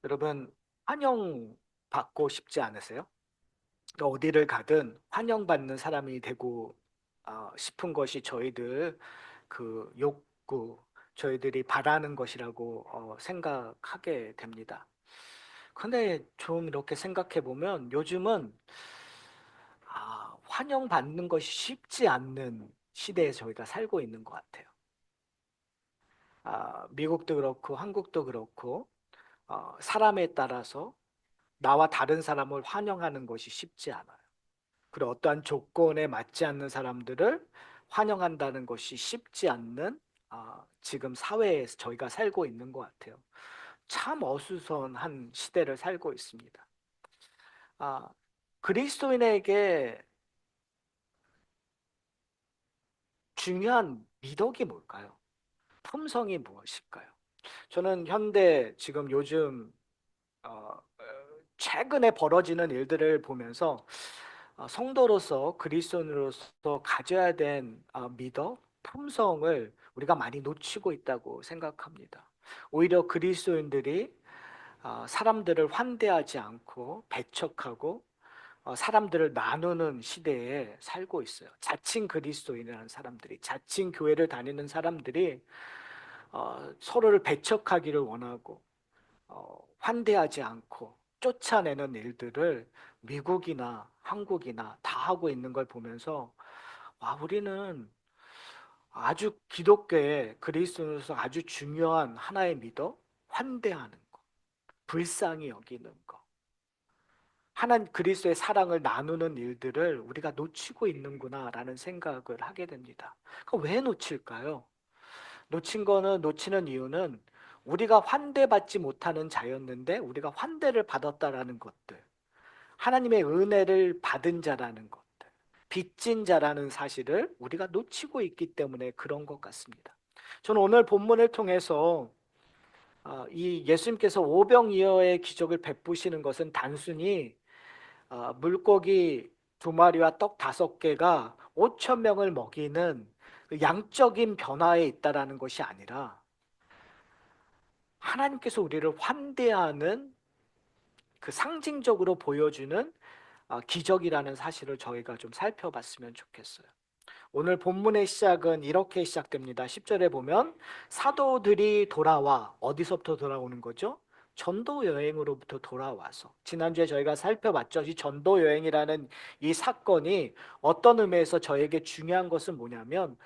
여러분, 환영받고 싶지 않으세요? 어디를 가든 환영받는 사람이 되고 싶은 것이 저희들 그 욕구, 저희들이 바라는 것이라고 생각하게 됩니다. 근데 좀 이렇게 생각해 보면 요즘은 환영받는 것이 쉽지 않는 시대에 저희가 살고 있는 것 같아요. 미국도 그렇고 한국도 그렇고 사람에 따라서 나와 다른 사람을 환영하는 것이 쉽지 않아요. 그리고 어떠한 조건에 맞지 않는 사람들을 환영한다는 것이 쉽지 않는 지금 사회에 저희가 살고 있는 것 같아요. 참 어수선한 시대를 살고 있습니다. 아, 그리스도인에게 중요한 미덕이 뭘까요? 품성이 무엇일까요? 저는 현대 지금 요즘 최근에 벌어지는 일들을 보면서 성도로서 그리스도인으로서 가져야 된 미덕, 품성을 우리가 많이 놓치고 있다고 생각합니다. 오히려 그리스도인들이 사람들을 환대하지 않고 배척하고 사람들을 나누는 시대에 살고 있어요. 자칭 그리스도인이라는 사람들이, 자칭 교회를 다니는 사람들이 서로를 배척하기를 원하고 환대하지 않고 쫓아내는 일들을 미국이나 한국이나 다 하고 있는 걸 보면서 우리는 아주 기독교의 그리스도인으로서 아주 중요한 하나의 미덕, 환대하는 것, 불쌍히 여기는 것, 하나님 그리스도의 사랑을 나누는 일들을 우리가 놓치고 있는구나라는 생각을 하게 됩니다. 왜 놓칠까요? 놓치는 이유는 우리가 환대받지 못하는 자였는데 우리가 환대를 받았다라는 것들, 하나님의 은혜를 받은 자라는 것들, 빚진 자라는 사실을 우리가 놓치고 있기 때문에 그런 것 같습니다. 저는 오늘 본문을 통해서 이 예수님께서 오병이어의 기적을 베푸시는 것은 단순히 물고기 두 마리와 떡 다섯 개가 5천 명을 먹이는 그 양적인 변화에 있다라는 것이 아니라 하나님께서 우리를 환대하는 그 상징적으로 보여주는 기적이라는 사실을 저희가 좀 살펴봤으면 좋겠어요. 오늘 본문의 시작은 이렇게 시작됩니다. 10절에 보면 사도들이 돌아와 어디서부터 돌아오는 거죠? 전도 여행으로부터 돌아와서 지난주에 저희가 살펴봤죠. 이 전도 여행이라는 이 사건이 어떤 의미에서 저에게 중요한 것은 뭐냐면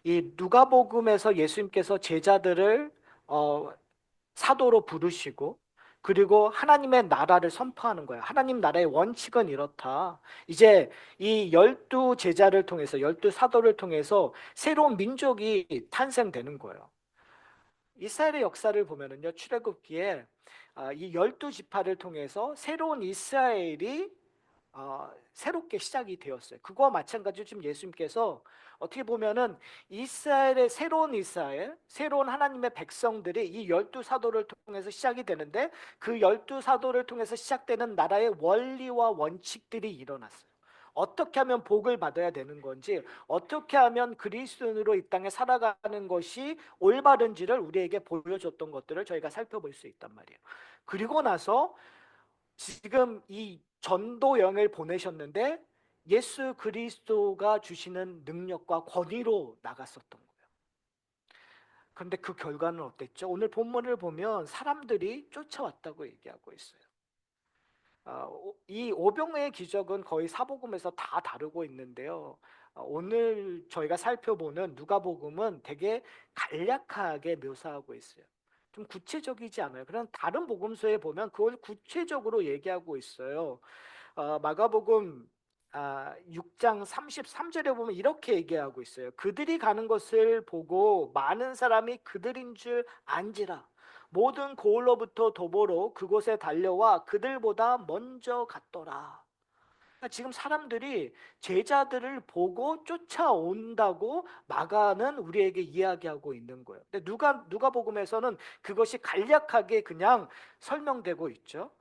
이 누가복음에서 예수님께서 제자들을 어, 사도로 부르시고 그리고 하나님의 나라를 선포하는 거예요. 하나님 나라의 원칙은 이렇다. 이제 이 열두 제자를 통해서 열두 사도를 통해서 새로운 민족이 탄생되는 거예요. 이스라엘의 역사를 보면은요, 출애굽기에 이 열두 지파를 통해서 새로운 이스라엘이 새롭게 시작이 되었어요. 그거와 마찬가지로 지금 예수님께서 어떻게 보면은 이스라엘의 새로운 이스라엘, 새로운 하나님의 백성들이 이 열두 사도를 통해서 시작이 되는데 그 열두 사도를 통해서 시작되는 나라의 원리와 원칙들이 일어났어요. 어떻게 하면 복을 받아야 되는 건지, 어떻게 하면 그리스도인으로 이 땅에 살아가는 것이 올바른지를 우리에게 보여줬던 것들을 저희가 살펴볼 수 있단 말이에요. 그리고 나서 지금 이 전도 여행을 보내셨는데 예수 그리스도가 주시는 능력과 권위로 나갔었던 거예요. 그런데 그 결과는 어땠죠? 오늘 본문을 보면 사람들이 쫓아왔다고 얘기하고 있어요. 이 오병의 기적은 거의 사복음에서 다 다루고 있는데요. 오늘 저희가 살펴보는 누가복음은 되게 간략하게 묘사하고 있어요. 좀 구체적이지 않아요. 그런 다른 복음서에 보면 그걸 구체적으로 얘기하고 있어요. 마가복음 6장 33절에 보면 이렇게 얘기하고 있어요. 그들이 가는 것을 보고 많은 사람이 그들인 줄 안지라. 모든 고을로부터 도보로 그곳에 달려와 그들보다 먼저 갔더라. 그러니까 지금 사람들이 제자들을 보고 쫓아온다고 마가는 우리에게 이야기하고 있는 거예요. 근데 누가복음에서는 그것이 간략하게 그냥 설명되고 있죠.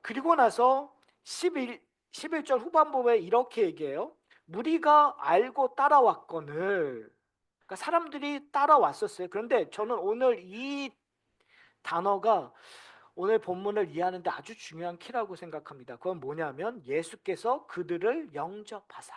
그리고 나서 11절 후반부에 이렇게 얘기해요. 무리가 알고 따라왔거늘. 그러니까 사람들이 따라왔었어요. 그런데 저는 오늘 이 단어가 오늘 본문을 이해하는데 아주 중요한 키라고 생각합니다. 그건 뭐냐면 예수께서 그들을 영접하사.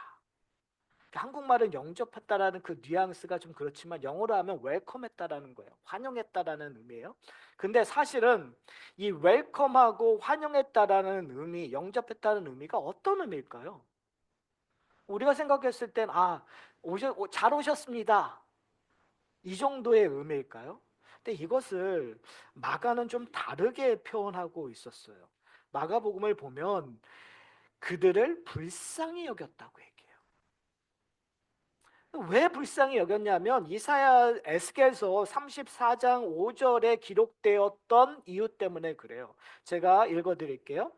한국말은 영접했다라는 그 뉘앙스가 좀 그렇지만 영어로 하면 웰컴했다라는 거예요. 환영했다라는 의미예요. 근데 사실은 이 웰컴하고 환영했다라는 의미, 영접했다는 의미가 어떤 의미일까요? 우리가 생각했을 땐 잘 오셨습니다. 이 정도의 의미일까요? 근데 이것을 마가는 좀 다르게 표현하고 있었어요. 마가복음을 보면 그들을 불쌍히 여겼다고 얘기해요. 왜 불쌍히 여겼냐면 이사야 에스겔서 34장 5절에 기록되었던 이유 때문에 그래요. 제가 읽어드릴게요.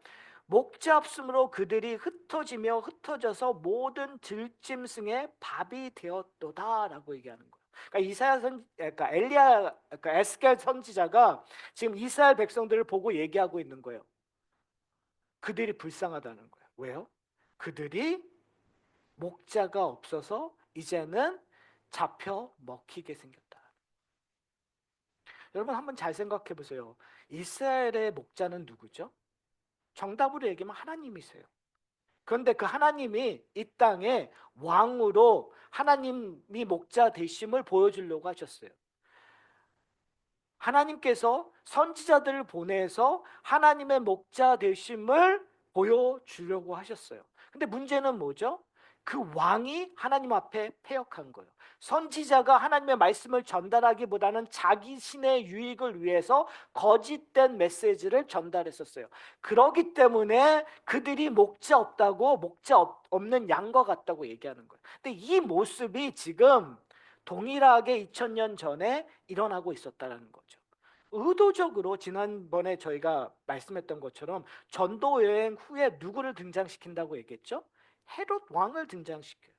목자 없음으로 그들이 흩어지며 흩어져서 모든 들짐승의 밥이 되었도다라고 얘기하는 거예요. 그러니까 그러니까 그러니까 에스겔 선지자가 지금 이스라엘 백성들을 보고 얘기하고 있는 거예요. 그들이 불쌍하다는 거예요. 왜요? 그들이 목자가 없어서 이제는 잡혀 먹히게 생겼다. 여러분 한번 잘 생각해 보세요. 이스라엘의 목자는 누구죠? 정답으로 얘기하면 하나님이세요. 그런데 그 하나님이 이 땅에 왕으로 하나님이 목자 되심을 보여주려고 하셨어요. 하나님께서 선지자들을 보내서 하나님의 목자 되심을 보여주려고 하셨어요. 근데 문제는 뭐죠? 그 왕이 하나님 앞에 패역한 거예요. 선지자가 하나님의 말씀을 전달하기보다는 자기 신의 유익을 위해서 거짓된 메시지를 전달했었어요. 그러기 때문에 그들이 목자 없다고 없는 양과 같다고 얘기하는 거예요. 근데 이 모습이 지금 동일하게 2000년 전에 일어나고 있었다는 거죠. 의도적으로 지난번에 저희가 말씀했던 것처럼 전도 여행 후에 누구를 등장시킨다고 얘기했죠? 헤롯 왕을 등장시켜요.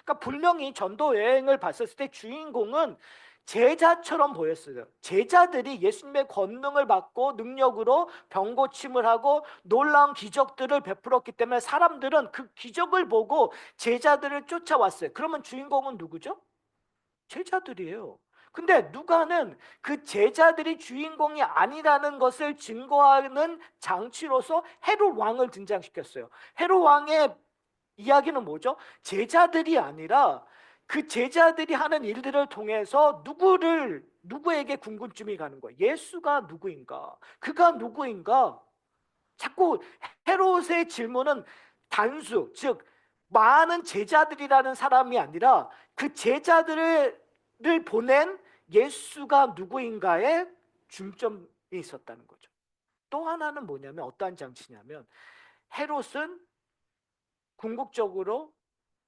그러니까 분명히 전도 여행을 봤을 때 주인공은 제자처럼 보였어요. 제자들이 예수님의 권능을 받고 능력으로 병 고침을 하고 놀라운 기적들을 베풀었기 때문에 사람들은 그 기적을 보고 제자들을 쫓아왔어요. 그러면 주인공은 누구죠? 제자들이에요. 근데 누가는 그 제자들이 주인공이 아니라는 것을 증거하는 장치로서 헤롯 왕을 등장시켰어요. 헤롯 왕의 이야기는 뭐죠? 제자들이 아니라 그 제자들이 하는 일들을 통해서 누구에게 궁금증이 가는 거예요. 예수가 누구인가? 그가 누구인가? 자꾸 헤롯의 질문은 단수, 즉 많은 제자들이라는 사람이 아니라 그 제자들을 보낸 예수가 누구인가에 중점이 있었다는 거죠. 또 하나는 뭐냐면 어떠한 장치냐면 헤롯은 궁극적으로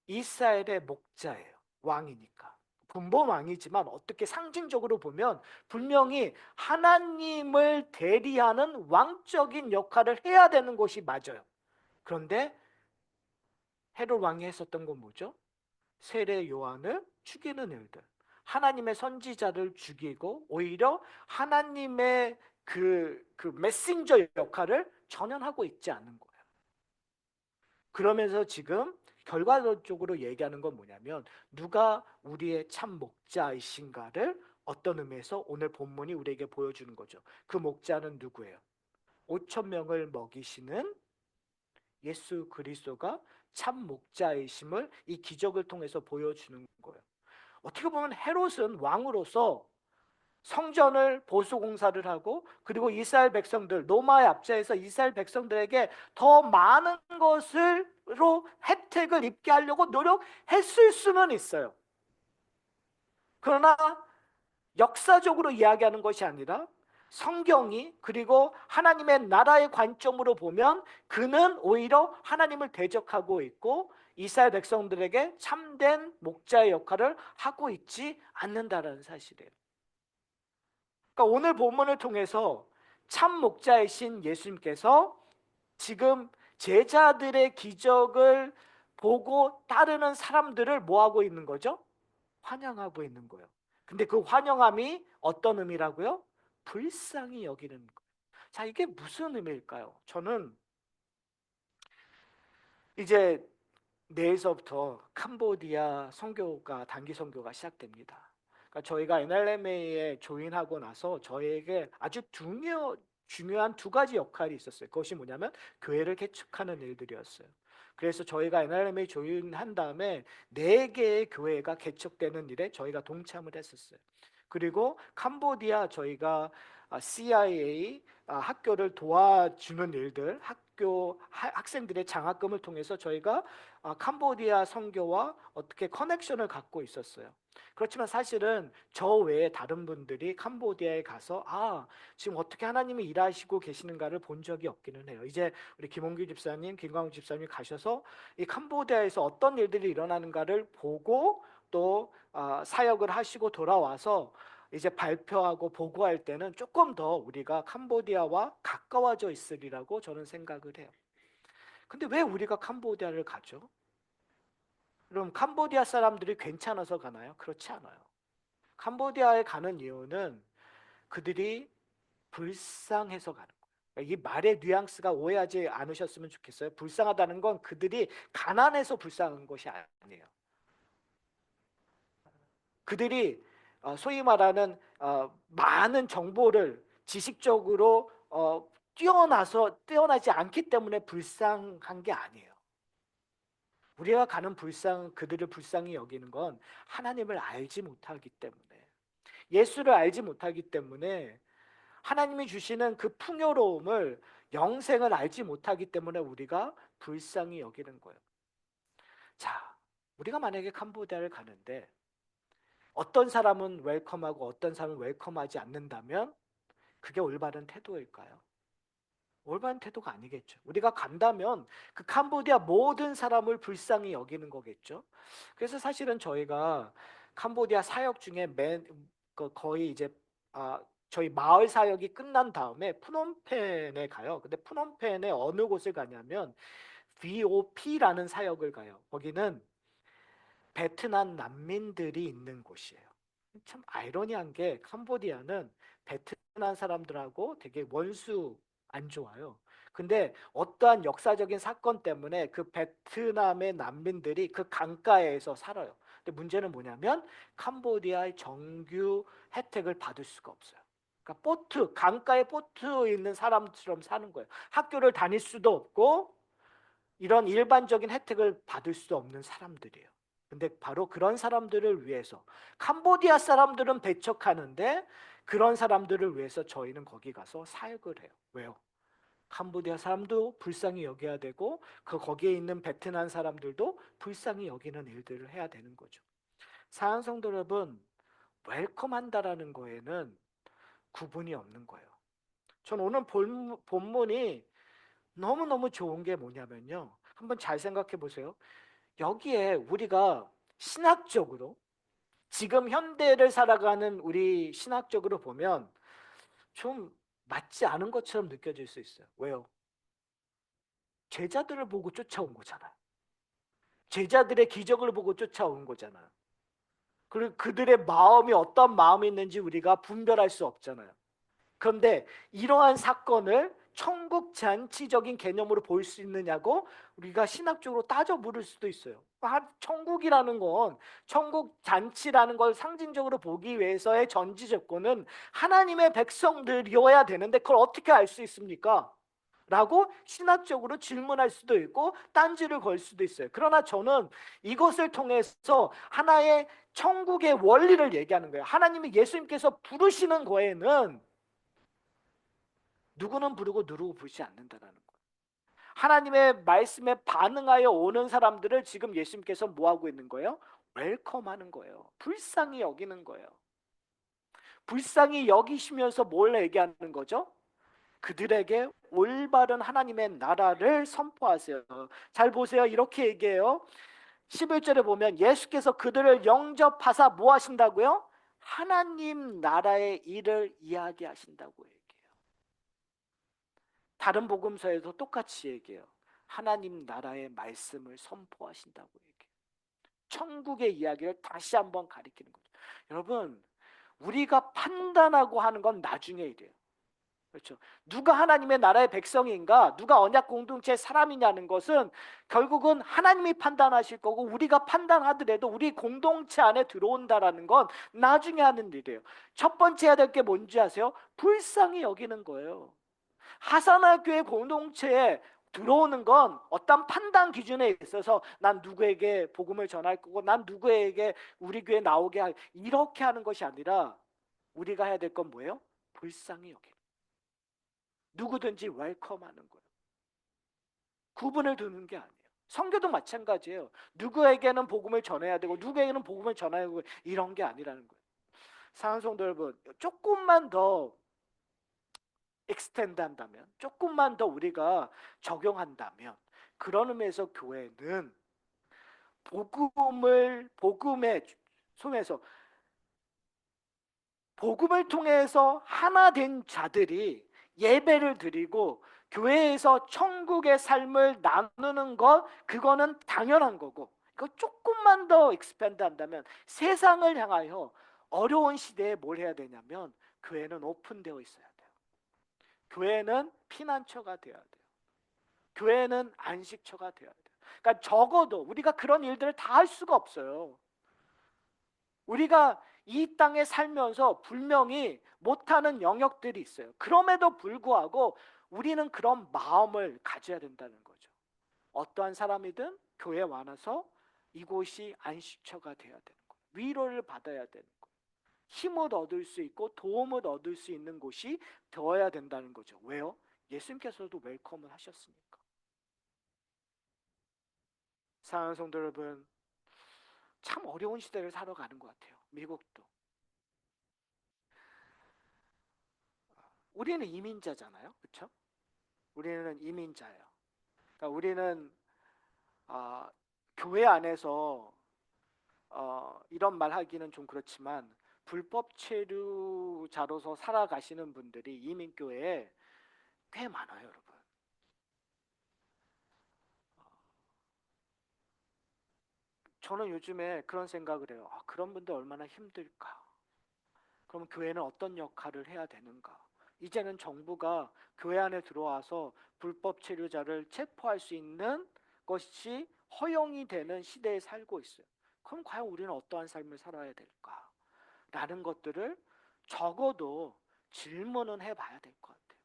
이스라엘의 목자예요. 왕이니까. 분본 왕이지만 어떻게 상징적으로 보면 분명히 하나님을 대리하는 왕적인 역할을 해야 되는 것이 맞아요. 그런데 헤롯 왕이 했었던 건 뭐죠? 세례 요한을 죽이는 일들. 하나님의 선지자를 죽이고 오히려 하나님의 그 메신저 역할을 전현하고 있지 않는 거예요. 그러면서 지금 결과적으로 얘기하는 건 뭐냐면 누가 우리의 참 목자이신가를 어떤 의미에서 오늘 본문이 우리에게 보여주는 거죠. 그 목자는 누구예요? 5천 명을 먹이시는 예수 그리스도가 참 목자이심을 이 기적을 통해서 보여주는 거예요. 어떻게 보면 헤롯은 왕으로서 성전을 보수 공사를 하고 그리고 이스라엘 백성들 로마의 압제에서 이스라엘 백성들에게 더 많은 것으로 혜택을 입게 하려고 노력했을 수는 있어요. 그러나 역사적으로 이야기하는 것이 아니라 성경이 그리고 하나님의 나라의 관점으로 보면 그는 오히려 하나님을 대적하고 있고 이스라엘 백성들에게 참된 목자의 역할을 하고 있지 않는다라는 사실이에요. 그러니까 오늘 본문을 통해서 참 목자이신 예수님께서 지금 제자들의 기적을 보고 따르는 사람들을 뭐 하고 있는 거죠? 환영하고 있는 거예요. 근데 그 환영함이 어떤 의미라고요? 불쌍히 여기는 거예요. 자, 이게 무슨 의미일까요? 저는 이제 내일서부터 캄보디아 선교가 단기 선교가 시작됩니다. 그러니까 저희가 NLMA에 조인하고 나서 저에게 아주 중요한 두 가지 역할이 있었어요. 그것이 뭐냐면 교회를 개척하는 일들이었어요. 그래서 저희가 NRMA 조인한 다음에 네 개의 교회가 개척되는 일에 저희가 동참을 했었어요. 그리고 캄보디아 저희가 CIA 학교를 도와주는 일들, 학생들의 장학금을 통해서 저희가 캄보디아 선교와 어떻게 커넥션을 갖고 있었어요. 그렇지만 사실은 저 외에 다른 분들이 캄보디아에 가서 지금 어떻게 하나님이 일하시고 계시는가를 본 적이 없기는 해요. 이제 우리 김홍규 집사님, 김광우 집사님이 가셔서 이 캄보디아에서 어떤 일들이 일어나는가를 보고 또 사역을 하시고 돌아와서 이제 발표하고 보고할 때는 조금 더 우리가 캄보디아와 가까워져 있으리라고 저는 생각을 해요. 근데 왜 우리가 캄보디아를 가죠? 그럼 캄보디아 사람들이 괜찮아서 가나요? 그렇지 않아요. 캄보디아에 가는 이유는 그들이 불쌍해서 가는 거예요. 그러니까 이 말의 뉘앙스가 오해하지 않으셨으면 좋겠어요. 불쌍하다는 건 그들이 가난해서 불쌍한 것이 아니에요. 그들이 소위 말하는 많은 정보를 지식적으로 뛰어나지 않기 때문에 불쌍한 게 아니에요. 우리가 가는 그들을 불쌍히 여기는 건 하나님을 알지 못하기 때문에, 예수를 알지 못하기 때문에, 하나님이 주시는 그 풍요로움을, 영생을 알지 못하기 때문에 우리가 불쌍히 여기는 거예요. 자, 우리가 만약에 캄보디아를 가는데 어떤 사람은 웰컴하고 어떤 사람은 웰컴하지 않는다면 그게 올바른 태도일까요? 올바른 태도가 아니겠죠. 우리가 간다면 그 캄보디아 모든 사람을 불쌍히 여기는 거겠죠. 그래서 사실은 저희가 캄보디아 사역 중에 거의 이제 저희 마을 사역이 끝난 다음에 푸놈펜에 가요. 근데 푸놈펜에 어느 곳을 가냐면 VOP라는 사역을 가요. 거기는 베트남 난민들이 있는 곳이에요. 참 아이러니한 게 캄보디아는 베트남 사람들하고 되게 원수 안 좋아요. 근데 어떠한 역사적인 사건 때문에 그 베트남의 난민들이 그 강가에서 살아요. 근데 문제는 뭐냐면 캄보디아의 정규 혜택을 받을 수가 없어요. 그러니까 강가에 보트 있는 사람처럼 사는 거예요. 학교를 다닐 수도 없고 이런 일반적인 혜택을 받을 수 없는 사람들이에요. 근데 바로 그런 사람들을 위해서, 캄보디아 사람들은 배척하는데 그런 사람들을 위해서 저희는 거기 가서 사역을 해요. 왜요? 캄보디아 사람도 불쌍히 여겨야 되고 거기에 있는 베트남 사람들도 불쌍히 여기는 일들을 해야 되는 거죠. 사랑하는 성도 여러분, 웰컴한다라는 거에는 구분이 없는 거예요. 전 오늘 본문이 너무너무 좋은 게 뭐냐면요, 한번 잘 생각해 보세요. 여기에 우리가 신학적으로, 지금 현대를 살아가는 우리 신학적으로 보면 좀 맞지 않은 것처럼 느껴질 수 있어요. 왜요? 제자들을 보고 쫓아온 거잖아요. 제자들의 기적을 보고 쫓아온 거잖아요. 그리고 그들의 마음이 어떤 마음이 있는지 우리가 분별할 수 없잖아요. 그런데 이러한 사건을 천국 잔치적인 개념으로 볼 수 있느냐고 우리가 신학적으로 따져 물을 수도 있어요. 천국이라는 건, 천국 잔치라는 걸 상징적으로 보기 위해서의 전제 조건은 하나님의 백성들이어야 되는데 그걸 어떻게 알 수 있습니까? 라고 신학적으로 질문할 수도 있고 딴지를 걸 수도 있어요. 그러나 저는 이것을 통해서 하나의 천국의 원리를 얘기하는 거예요. 하나님이 예수님께서 부르시는 거에는 누구는 부르고 누구는 부르지 않는다라는 거예요. 하나님의 말씀에 반응하여 오는 사람들을 지금 예수님께서 뭐 하고 있는 거예요? 웰컴하는 거예요. 불쌍히 여기는 거예요. 불쌍히 여기시면서 뭘 얘기하는 거죠? 그들에게 올바른 하나님의 나라를 선포하세요. 잘 보세요. 이렇게 얘기해요. 11절에 보면 예수께서 그들을 영접하사 뭐 하신다고요? 하나님 나라의 일을 이야기하신다고 얘기해요. 다른 복음서에도 똑같이 얘기해요. 하나님 나라의 말씀을 선포하신다고 얘기해요. 천국의 이야기를 다시 한번 가리키는 거죠. 여러분, 우리가 판단하고 하는 건 나중의 일이에요. 그렇죠. 누가 하나님의 나라의 백성인가, 누가 언약 공동체의 사람이냐는 것은 결국은 하나님이 판단하실 거고, 우리가 판단하더라도 우리 공동체 안에 들어온다라는 건 나중에 하는 일이에요. 첫 번째 해야 될 게 뭔지 아세요? 불쌍히 여기는 거예요. 하사나 교회 공동체에 들어오는 건 어떤 판단 기준에 있어서 난 누구에게 복음을 전할 거고 난 누구에게 우리 교회 나오게 이렇게 하는 것이 아니라 우리가 해야 될 건 뭐예요? 불쌍히 여기는, 누구든지 웰컴하는 거예요. 구분을 두는 게 아니에요. 성교도 마찬가지예요. 누구에게는 복음을 전해야 되고 누구에게는 복음을 전해야 되고 이런 게 아니라는 거예요. 사랑하는 성도 여러분, 조금만 더 익스텐드 한다면, 조금만 더 우리가 적용한다면, 그런 의미에서 교회는 복음의 속에서 복음을 통해서 하나 된 자들이 예배를 드리고 교회에서 천국의 삶을 나누는 것, 그거는 당연한 거고, 이거 조금만 더 익스펜드 한다면 세상을 향하여 어려운 시대에 뭘 해야 되냐면 교회는 오픈되어 있어야 돼요. 교회는 피난처가 되어야 돼요. 교회는 안식처가 되어야 돼요. 그러니까 적어도 우리가 그런 일들을 다 할 수가 없어요. 우리가 이 땅에 살면서 분명히 못하는 영역들이 있어요. 그럼에도 불구하고 우리는 그런 마음을 가져야 된다는 거죠. 어떠한 사람이든 교회에 와서 이곳이 안식처가 되어야 되는 거예요. 위로를 받아야 되는 거예요. 힘을 얻을 수 있고 도움을 얻을 수 있는 곳이 되어야 된다는 거죠. 왜요? 예수님께서도 웰컴을 하셨으니까. 사랑하는 성도 여러분, 참 어려운 시대를 살아가는 것 같아요. 미국도. 우리는 이민자잖아요. 그렇죠? 우리는 이민자예요. 그러니까 우리는 어, 교회 안에서 이런 말 하기는 좀 그렇지만 불법 체류자로서 살아가시는 분들이 이민교회에 꽤 많아요, 여러분. 저는 요즘에 그런 생각을 해요. 그런 분들 얼마나 힘들까? 그럼 교회는 어떤 역할을 해야 되는가? 이제는 정부가 교회 안에 들어와서 불법 체류자를 체포할 수 있는 것이 허용이 되는 시대에 살고 있어요. 그럼 과연 우리는 어떠한 삶을 살아야 될까? 라는 것들을 적어도 질문은 해봐야 될 것 같아요.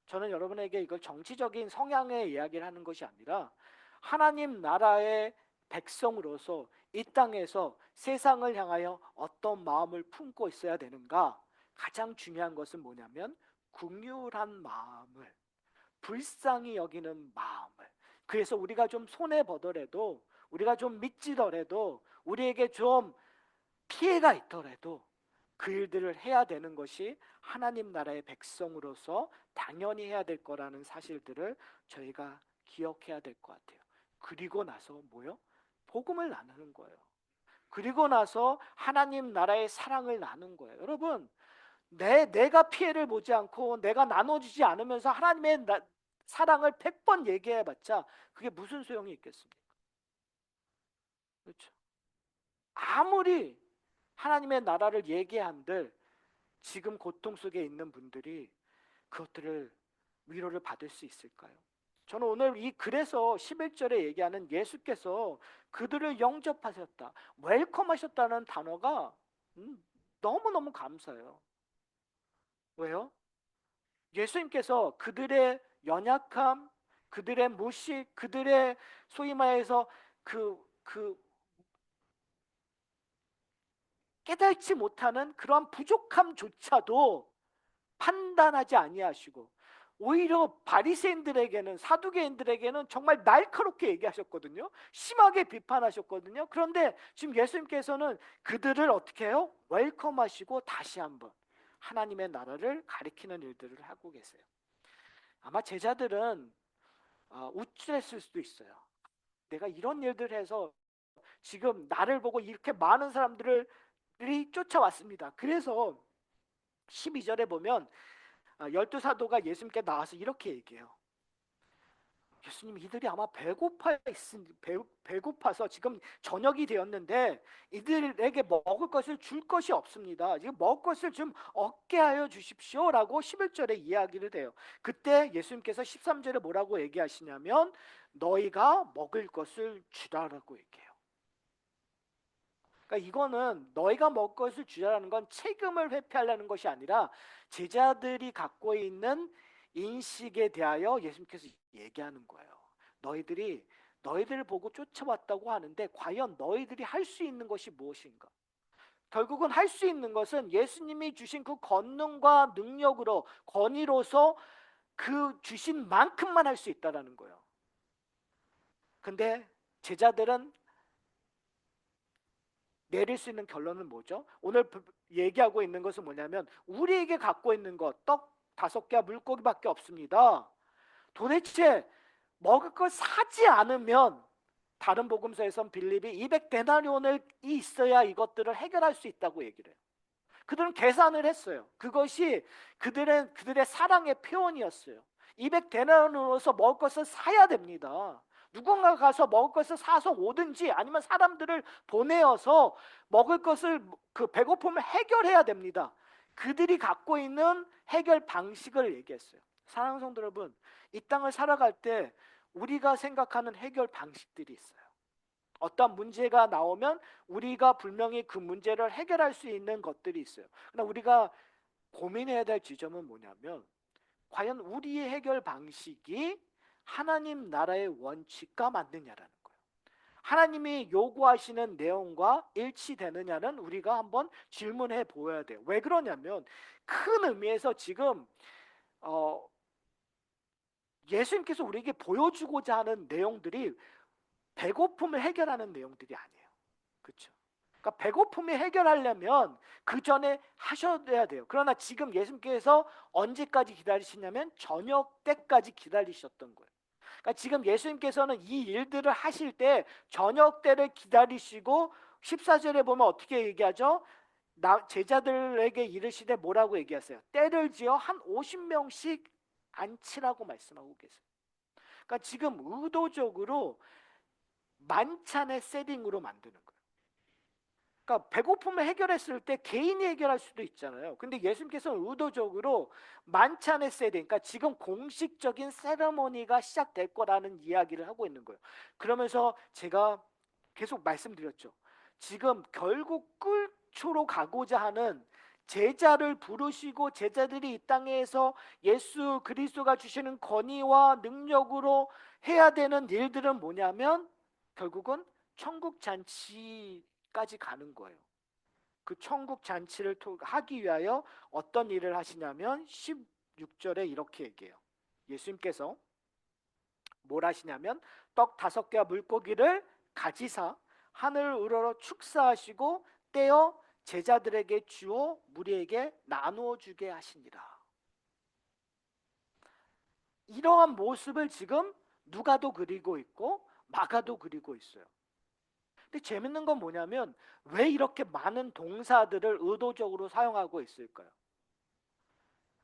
저는 여러분에게 이걸 정치적인 성향의 이야기를 하는 것이 아니라 하나님 나라의 백성으로서 이 땅에서 세상을 향하여 어떤 마음을 품고 있어야 되는가? 가장 중요한 것은 뭐냐면 긍휼한 마음을, 불쌍히 여기는 마음을. 그래서 우리가 좀 손해 보더라도, 우리가 좀 믿지더라도, 우리에게 좀 피해가 있더라도 그 일들을 해야 되는 것이 하나님 나라의 백성으로서 당연히 해야 될 거라는 사실들을 저희가 기억해야 될 것 같아요. 그리고 나서 뭐요? 복음을 나누는 거예요. 그리고 나서 하나님 나라의 사랑을 나눈 거예요. 여러분, 내가 피해를 보지 않고 내가 나눠주지 않으면서 하나님의 사랑을 100번 얘기해봤자 그게 무슨 소용이 있겠습니까? 그렇죠? 아무리 하나님의 나라를 얘기한들 지금 고통 속에 있는 분들이 그것들을 위로를 받을 수 있을까요? 저는 오늘 그래서 11절에 얘기하는 예수께서 그들을 영접하셨다, 웰컴하셨다는 단어가 너무너무 감사해요. 왜요? 예수님께서 그들의 연약함, 그들의 무식, 그들의 소위 말해서 그 깨닫지 못하는 그러한 부족함조차도 판단하지 아니하시고 오히려 바리새인들에게는, 사두개인들에게는 정말 날카롭게 얘기하셨거든요. 심하게 비판하셨거든요. 그런데 지금 예수님께서는 그들을 어떻게 해요? 웰컴하시고 다시 한번 하나님의 나라를 가리키는 일들을 하고 계세요. 아마 제자들은 우쭐했을 수도 있어요. 내가 이런 일들을 해서 지금 나를 보고 이렇게 많은 사람들이 쫓아왔습니다. 그래서 12절에 보면 12사도가 예수님께 나와서 이렇게 얘기해요. 예수님, 이들이 아마 배고파서 지금 저녁이 되었는데 이들에게 먹을 것을 줄 것이 없습니다. 지금 먹을 것을 좀 얻게 하여 주십시오 라고 11절에 이야기를 해요. 그때 예수님께서 13절에 뭐라고 얘기하시냐면 너희가 먹을 것을 주라라고 얘기해요. 그러니까 이거는 너희가 먹을 것을 주라는 건 책임을 회피하려는 것이 아니라 제자들이 갖고 있는 인식에 대하여 예수님께서 얘기하는 거예요. 너희들이 너희들을 보고 쫓아왔다고 하는데 과연 너희들이 할 수 있는 것이 무엇인가? 결국은 할 수 있는 것은 예수님이 주신 그 권능과 능력으로 권위로서 그 주신 만큼만 할 수 있다라는 거예요. 근데 제자들은 내릴 수 있는 결론은 뭐죠? 오늘 얘기하고 있는 것은 뭐냐면 우리에게 갖고 있는 것, 떡 5개와 물고기밖에 없습니다. 도대체 먹을 걸 사지 않으면 다른 복음서에선 빌립이 200데나리온이 있어야 이것들을 해결할 수 있다고 얘기를 해요. 그들은 계산을 했어요. 그것이 그들의 사랑의 표현이었어요. 200데나리온으로서 먹을 것을 사야 됩니다. 누군가 가서 먹을 것을 사서 오든지 아니면 사람들을 보내어서 먹을 것을 그 배고픔을 해결해야 됩니다. 그들이 갖고 있는 해결 방식을 얘기했어요. 사랑하는 성도 여러분, 이 땅을 살아갈 때 우리가 생각하는 해결 방식들이 있어요. 어떤 문제가 나오면 우리가 분명히 그 문제를 해결할 수 있는 것들이 있어요. 그러나 우리가 고민해야 될 지점은 뭐냐면 과연 우리의 해결 방식이 하나님 나라의 원칙과 맞느냐라는 거예요. 하나님이 요구하시는 내용과 일치되느냐는 우리가 한번 질문해 보아야 돼요. 왜 그러냐면 큰 의미에서 지금 예수님께서 우리에게 보여주고자 하는 내용들이 배고픔을 해결하는 내용들이 아니에요. 그렇죠? 그러니까 배고픔을 해결하려면 그 전에 하셔야 돼요. 그러나 지금 예수님께서 언제까지 기다리시냐면 저녁 때까지 기다리셨던 거예요. 그러니까 지금 예수님께서는 이 일들을 하실 때 저녁 때를 기다리시고 14절에 보면 어떻게 얘기하죠? 제자들에게 이르시되 뭐라고 얘기하세요? 때를 지어 한 50명씩 앉히라고 말씀하고 계세요. 그러니까 지금 의도적으로 만찬의 세팅으로 만드는 거예요. 그러니까 배고픔을 해결했을 때 개인이 해결할 수도 있잖아요. 근데 예수님께서는 의도적으로 만찬의 세팅, 그러니까 지금 공식적인 세레모니가 시작될 거라는 이야기를 하고 있는 거예요. 그러면서 제가 계속 말씀드렸죠. 지금 결국 끝으로 가고자 하는 제자를 부르시고 제자들이 이 땅에서 예수 그리스도가 주시는 권위와 능력으로 해야 되는 일들은 뭐냐면 결국은 천국 잔치까지 가는 거예요. 그 천국 잔치를 하기 위하여 어떤 일을 하시냐면 16절에 이렇게 얘기해요. 예수님께서 뭘 하시냐면 떡 5개와 물고기를 가지사 하늘을 우러러 축사하시고 떼어 제자들에게 주어 무리에게 나누어 주게 하시니라. 이러한 모습을 지금 누가도 그리고 있고 마가도 그리고 있어요. 근데 재밌는 건 뭐냐면 왜 이렇게 많은 동사들을 의도적으로 사용하고 있을까요?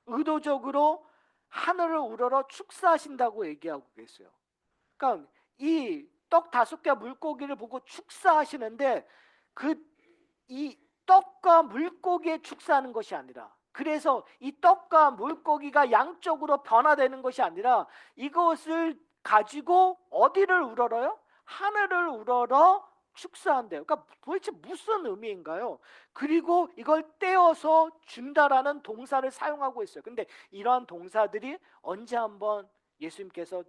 의도적으로 하늘을 우러러 축사하신다고 얘기하고 계세요. 그러니까 이 떡 5개와 물고기를 보고 축사하시는데 이 떡과 물고기에 축사하는 것이 아니라 그래서 이 떡과 물고기가 양쪽으로 변화되는 것이 아니라 이것을 가지고 어디를 우러러요? 하늘을 우러러 축사한대요. 그러니까 도대체 무슨 의미인가요? 그리고 이걸 떼어서 준다라는 동사를 사용하고 있어요. 근데 이러한 동사들이 언제 한번 예수님께서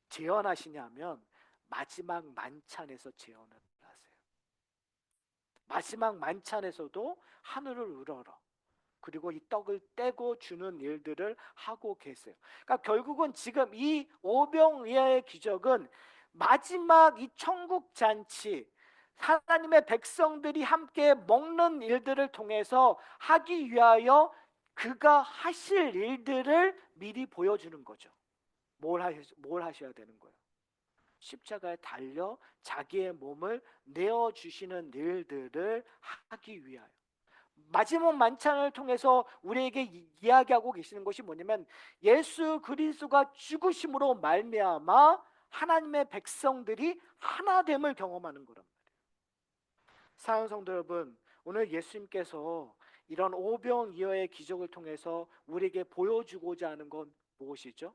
재현하시냐면 마지막 만찬에서 재현을 하세요. 마지막 만찬에서도 하늘을 우러러 그리고 이 떡을 떼고 주는 일들을 하고 계세요. 그러니까 결국은 지금 이 오병이어의 기적은 마지막 이 천국 잔치 하나님의 백성들이 함께 먹는 일들을 통해서 하기 위하여 그가 하실 일들을 미리 보여주는 거죠. 뭘 하셔야 되는 거예요? 십자가에 달려 자기의 몸을 내어주시는 일들을 하기 위하여 마지막 만찬을 통해서 우리에게 이야기하고 계시는 것이 뭐냐면 예수 그리스도가 죽으심으로 말미암아 하나님의 백성들이 하나됨을 경험하는 거란 말이에요. 사랑하는 성도 여러분, 오늘 예수님께서 이런 오병이어의 기적을 통해서 우리에게 보여주고자 하는 건 무엇이죠?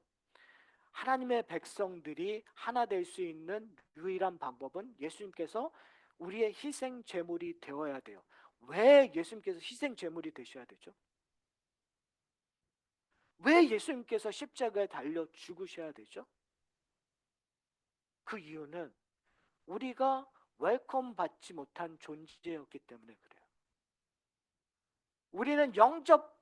하나님의 백성들이 하나 될 수 있는 유일한 방법은 예수님께서 우리의 희생 제물이 되어야 돼요. 왜 예수님께서 희생 제물이 되셔야 되죠? 왜 예수님께서 십자가에 달려 죽으셔야 되죠? 그 이유는 우리가 웰컴 받지 못한 존재였기 때문에 그래요. 우리는 영접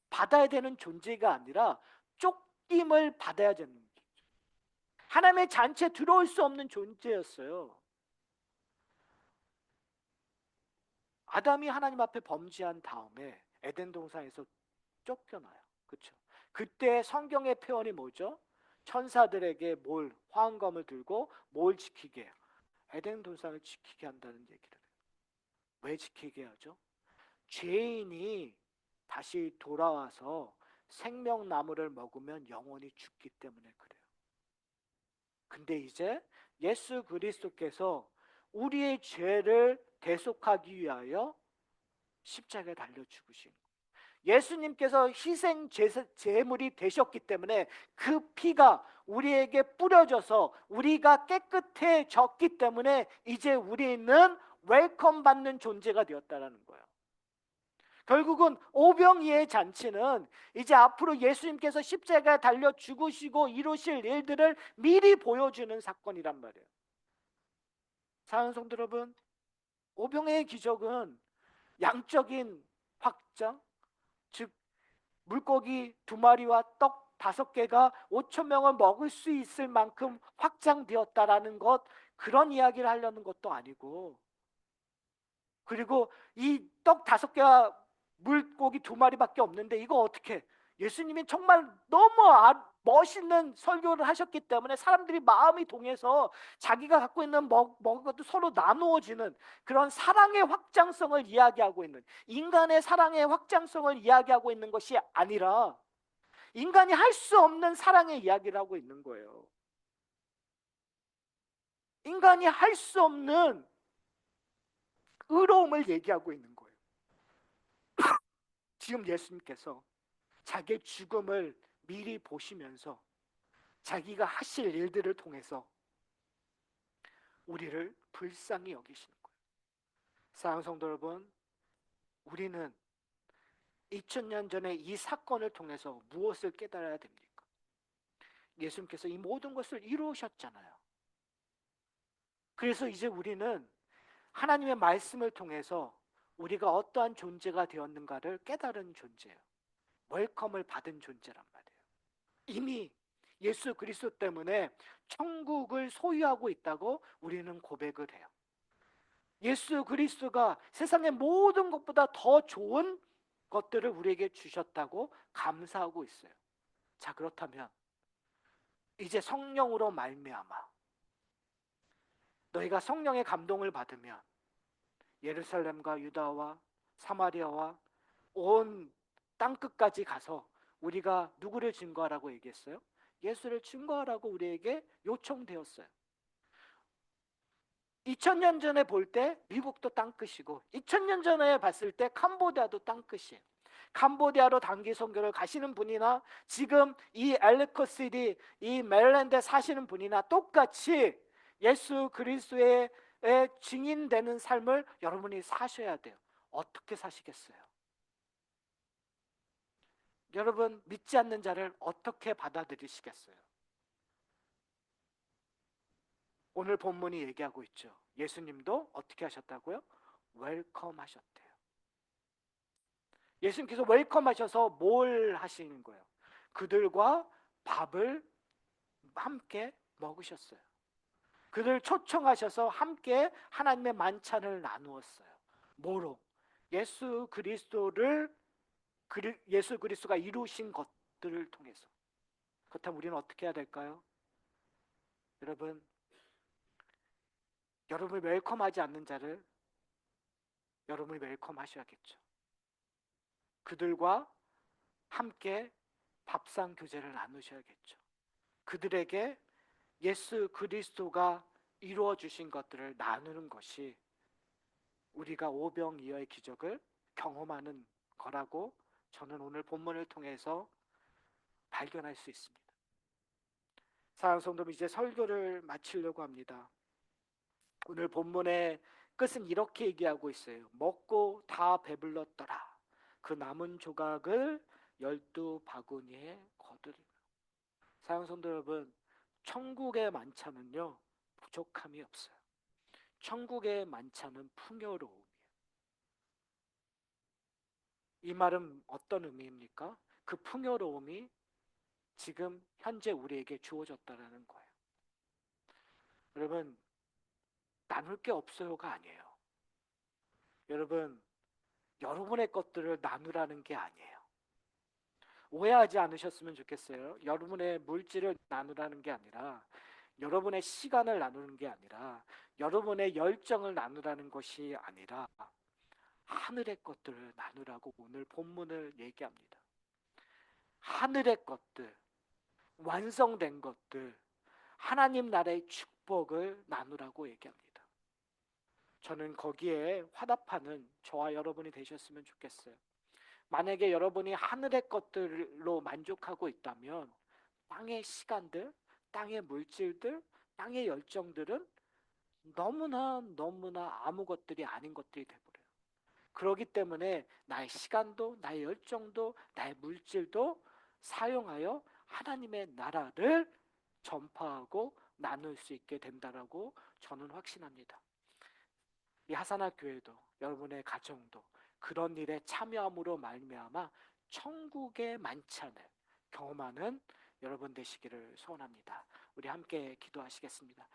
받아야 되는 존재가 아니라 쫓김을 받아야 되는 존재. 하나님의 잔치에 들어올 수 없는 존재였어요. 아담이 하나님 앞에 범죄한 다음에 에덴 동산에서 쫓겨나요. 그렇죠? 그때 성경의 표현이 뭐죠? 천사들에게 화환검을 들고 뭘 지키게 해요? 에덴 동산을 지키게 한다는 얘기를 해요. 왜 지키게 하죠? 죄인이 다시 돌아와서 생명나무를 먹으면 영원히 죽기 때문에 그래요. 근데 이제 예수 그리스도께서 우리의 죄를 대속하기 위하여 십자가에 달려 죽으신 거예요. 예수님께서 희생 제물이 되셨기 때문에 그 피가 우리에게 뿌려져서 우리가 깨끗해졌기 때문에 이제 우리는 웰컴 받는 존재가 되었다라는 거예요. 결국은 오병이의 잔치는 이제 앞으로 예수님께서 십자가에 달려 죽으시고 이루실 일들을 미리 보여주는 사건이란 말이에요. 사랑하는 성도 여러분, 오병이의 기적은 양적인 확장, 즉 물고기 2마리와 떡 5개가 5천 명을 먹을 수 있을 만큼 확장되었다라는 것, 그런 이야기를 하려는 것도 아니고, 그리고 이 떡 5개와 물고기 2마리밖에 없는데 이거 어떻게, 예수님이 정말 너무 멋있는 설교를 하셨기 때문에 사람들이 마음이 동해서 자기가 갖고 있는 먹은 것도 서로 나누어지는 그런 사랑의 확장성을 이야기하고 있는, 인간의 사랑의 확장성을 이야기하고 있는 것이 아니라 인간이 할 수 없는 사랑의 이야기를 하고 있는 거예요. 인간이 할 수 없는 의로움을 얘기하고 있는 거예요. 지금 예수님께서 자기의 죽음을 미리 보시면서 자기가 하실 일들을 통해서 우리를 불쌍히 여기시는 거예요. 사랑하는 성도 여러분, 우리는 2000년 전에 이 사건을 통해서 무엇을 깨달아야 됩니까? 예수님께서 이 모든 것을 이루셨잖아요. 그래서 이제 우리는 하나님의 말씀을 통해서 우리가 어떠한 존재가 되었는가를 깨달은 존재예요. 웰컴을 받은 존재란 말이에요. 이미 예수 그리스도 때문에 천국을 소유하고 있다고 우리는 고백을 해요. 예수 그리스도가 세상의 모든 것보다 더 좋은 것들을 우리에게 주셨다고 감사하고 있어요. 자, 그렇다면 이제 성령으로 말미암아 너희가 성령의 감동을 받으면 예루살렘과 유다와 사마리아와 온 땅끝까지 가서 우리가 누구를 증거하라고 얘기했어요? 예수를 증거하라고 우리에게 요청되었어요. 2000년 전에 볼 때 미국도 땅끝이고 2000년 전에 봤을 때 캄보디아도 땅끝이에요. 캄보디아로 단기 선교를 가시는 분이나 지금 이 엘리커시티 이 메릴랜드에 사시는 분이나 똑같이 예수 그리스도의 증인되는 삶을 여러분이 사셔야 돼요. 어떻게 사시겠어요? 여러분, 믿지 않는 자를 어떻게 받아들이시겠어요? 오늘 본문이 얘기하고 있죠. 예수님도 어떻게 하셨다고요? 웰컴 하셨대요. 예수님께서 웰컴 하셔서 뭘 하시는 거예요? 그들과 밥을 함께 먹으셨어요. 그들 초청하셔서 함께 하나님의 만찬을 나누었어요. 뭐로? 예수 그리스도를 예수 그리스도가 이루신 것들을 통해서. 그렇다면 우리는 어떻게 해야 될까요? 여러분, 여러분이 웰컴하지 않는 자를 여러분이 웰컴하셔야겠죠. 그들과 함께 밥상 교제를 나누셔야겠죠. 그들에게 예수 그리스도가 이루어 주신 것들을 나누는 것이 우리가 오병이어의 기적을 경험하는 거라고 저는 오늘 본문을 통해서 발견할 수 있습니다. 사랑하는 성도, 이제 설교를 마치려고 합니다. 오늘 본문의 끝은 이렇게 얘기하고 있어요. 먹고 다 배불렀더라. 그 남은 조각을 12바구니에 거두리라. 사랑하는 성도 여러분, 천국의 만찬은요 부족함이 없어요. 천국의 만찬은 풍요로움이에요. 이 말은 어떤 의미입니까? 그 풍요로움이 지금 현재 우리에게 주어졌다라는 거예요. 여러분, 나눌 게 없어요가 아니에요. 여러분, 여러분의 것들을 나누라는 게 아니에요. 오해하지 않으셨으면 좋겠어요. 여러분의 물질을 나누라는 게 아니라, 여러분의 시간을 나누는 게 아니라, 여러분의 열정을 나누라는 것이 아니라 하늘의 것들을 나누라고 오늘 본문을 얘기합니다. 하늘의 것들, 완성된 것들, 하나님 나라의 축복을 나누라고 얘기합니다. 저는 거기에 화답하는 저와 여러분이 되셨으면 좋겠어요. 만약에 여러분이 하늘의 것들로 만족하고 있다면 땅의 시간들, 땅의 물질들, 땅의 열정들은 너무나 아무 것들이 아닌 것들이 돼버려요. 그렇기 때문에 나의 시간도, 나의 열정도, 나의 물질도 사용하여 하나님의 나라를 전파하고 나눌 수 있게 된다라고 저는 확신합니다. 이 하사나 교회도 여러분의 가정도 그런 일에 참여함으로 말미암아 천국의 만찬을 경험하는 여러분 되시기를 소원합니다. 우리 함께 기도하시겠습니다.